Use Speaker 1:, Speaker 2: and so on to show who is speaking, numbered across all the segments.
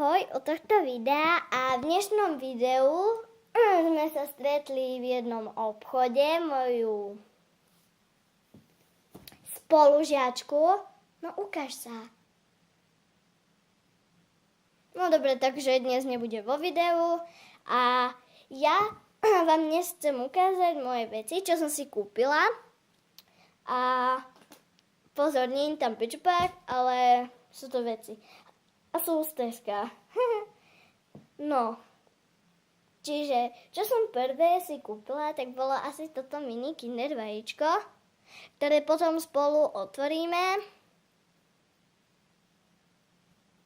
Speaker 1: Ahoj od tohto videa a v dnešnom videu sme sa stretli v jednom obchode, moju spolužiačku. No ukáž sa. No dobre, takže dnes nebude vo videu a ja vám dnes chcem ukázať moje veci, čo som si kúpila. A pozor, nie je tam pitchback, ale sú to veci. A sú z Teska. No. Čiže, čo som prvé si kúpila, tak bolo asi toto mini Kinder vajíčko, ktoré potom spolu otvoríme.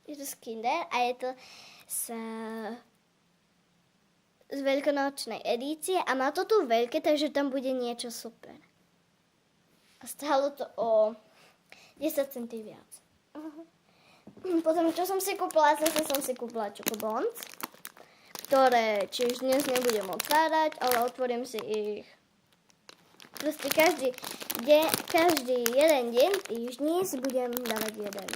Speaker 1: Je to z Kinder a je to z veľkonočnej edície a má to tu veľké, takže tam bude niečo super. A stálo to o 10 centí viac. Potom, čo som si kúpila, zase som si kúpila Chocobons, ktoré tiež dnes nebudem otvárať, ale otvorím si ich proste každý jeden deň týždni si budem dávať jeden.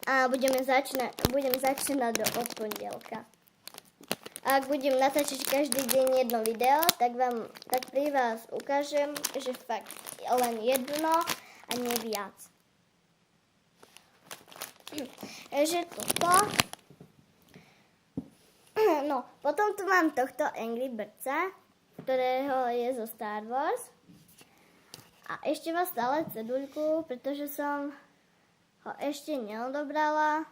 Speaker 1: A budem začínať od pondelka. A ak budem natáčať každý deň jedno video, tak pri vás ukážem, že fakt len jedno a nie viac. Takže toto. No, potom tu mám tohto Angry Birdsa, ktorého je zo Star Wars. A ešte mám stále ceduľku, pretože som ho ešte neodobrala.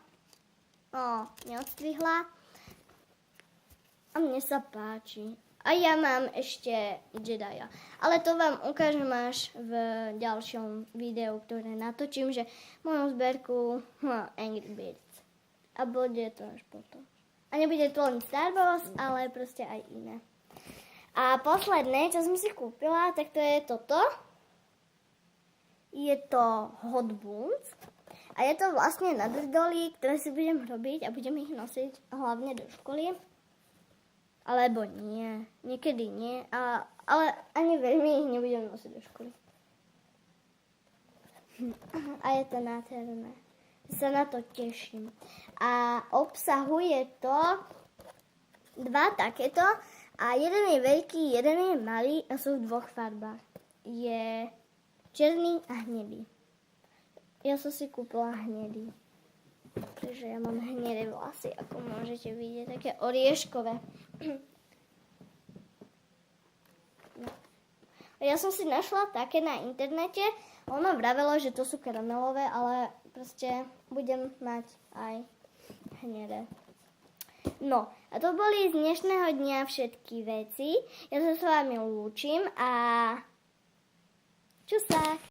Speaker 1: No, neodstrihla. A mne sa páči. A ja mám ešte Jedija. Ale to vám ukážem až v ďalšom videu, ktoré natočím, že moju zberku Angry Birds. A bude to až potom. A nebude to len Star Wars, ale proste aj iné. A posledné, čo som si kúpila, tak to je toto. Je to Hot Buns. A je to vlastne nadrdolí, ktoré si budem robiť a budem ich nosiť hlavne do školy. Alebo nie. Niekedy nie. Ale ani veľmi ich nebudem nosiť do školy. A je to nádherné. Sa na to teším. A obsahuje to dva takéto. A jeden je veľký, jeden je malý a sú v dvoch farbách. Je černý a hnedý. Ja som si kúpila hnedý. Takže ja mám hnedé vlasy, ako môžete vidieť, také orieškové. No. Ja som si našla také na internete. Ono vravelo, že to sú karamelové, ale proste budem mať aj hnedé. No, a to boli z dnešného dňa všetky veci. Ja sa s vami lúčim a čus sa.